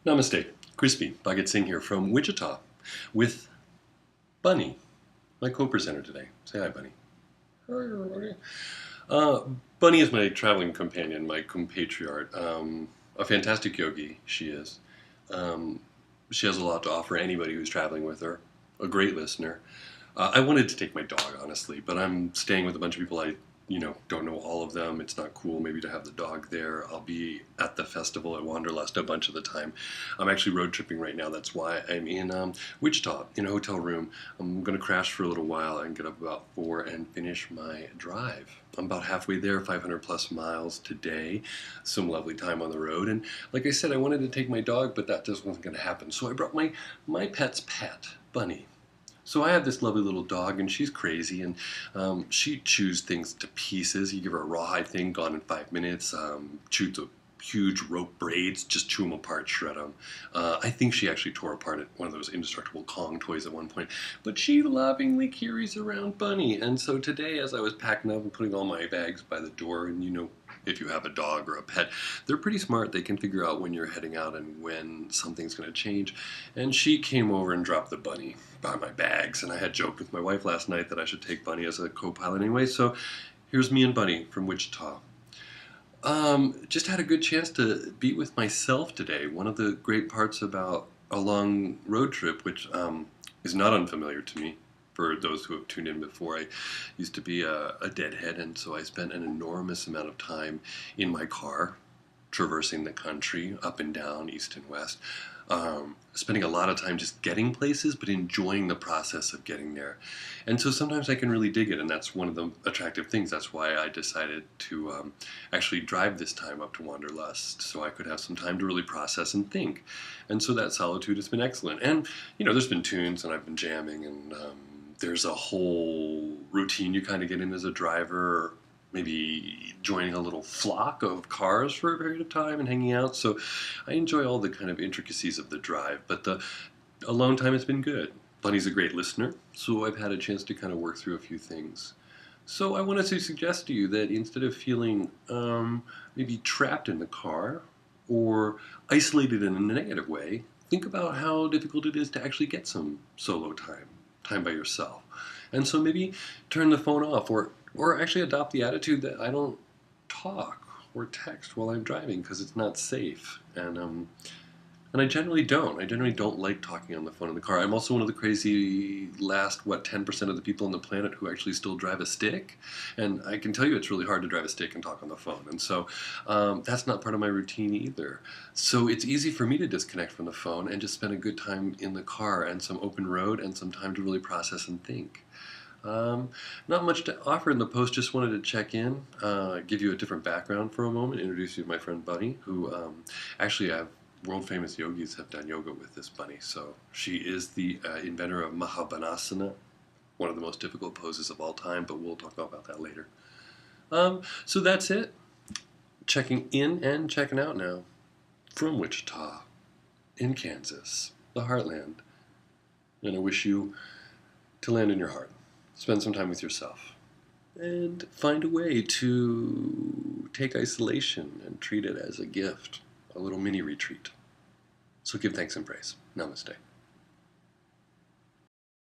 Namaste. Chrispy, Bhagat Singh here from Wichita with Bunny, my co-presenter today. Say hi, Bunny. Hi, everybody. Bunny is my traveling companion, my compatriot. A fantastic yogi, she is. She has a lot to offer anybody who's traveling with her. A great listener. I wanted to take my dog, honestly, but I'm staying with a bunch of people I don't know all of them. It's not cool maybe to have the dog there. I'll be at the festival at Wanderlust a bunch of the time. I'm actually road tripping right now. That's why I'm in Wichita in a hotel room. I'm going to crash for a little while and get up about 4 and finish my drive. I'm about halfway there, 500 plus miles today. Some lovely time on the road. And like I said, I wanted to take my dog, but that just wasn't going to happen. So I brought my pet's pet, Bunny. So I have this lovely little dog, and she's crazy, and she chews things to pieces. You give her a rawhide thing, gone in 5 minutes. Chews the huge rope braids, just chew them apart, shred them. I think she actually tore apart one of those indestructible Kong toys at one point. But she lovingly carries around Bunny. And so today, as I was packing up and putting all my bags by the door, and if you have a dog or a pet, they're pretty smart. They can figure out when you're heading out and when something's going to change. And she came over and dropped the Bunny by my bags. And I had joked with my wife last night that I should take Bunny as a co-pilot anyway. So here's me and Bunny from Wichita. Just had a good chance to be with myself today. One of the great parts about a long road trip, which is not unfamiliar to me, for those who have tuned in before, I used to be a deadhead, and so I spent an enormous amount of time in my car, traversing the country, up and down, east and west, spending a lot of time just getting places, but enjoying the process of getting there. And so sometimes I can really dig it, and that's one of the attractive things. That's why I decided to actually drive this time up to Wanderlust, so I could have some time to really process and think. And so that solitude has been excellent. And, there's been tunes, and I've been jamming, and there's a whole routine you kind of get in as a driver, maybe joining a little flock of cars for a period of time and hanging out. So I enjoy all the kind of intricacies of the drive, but the alone time has been good. Bunny's a great listener, so I've had a chance to kind of work through a few things. So I wanted to suggest to you that instead of feeling maybe trapped in the car or isolated in a negative way, think about how difficult it is to actually get some solo time by yourself. And so maybe turn the phone off or actually adopt the attitude that I don't talk or text while I'm driving because it's not safe. And I generally don't. I generally don't like talking on the phone in the car. I'm also one of the crazy last, 10% of the people on the planet who actually still drive a stick. And I can tell you it's really hard to drive a stick and talk on the phone. And so that's not part of my routine either. So it's easy for me to disconnect from the phone and just spend a good time in the car and some open road and some time to really process and think. Not much to offer in the post, just wanted to check in, give you a different background for a moment, introduce you to my friend Bunny, who actually I have world-famous yogis have done yoga with this Bunny. So she is the inventor of Mahabhanasana, one of the most difficult poses of all time, but we'll talk about that later. So that's it. Checking in and checking out now from Wichita in Kansas, the heartland. And I wish you to land in your heart. Spend some time with yourself. And find a way to take isolation and treat it as a gift. A little mini retreat. So give thanks and praise. Namaste.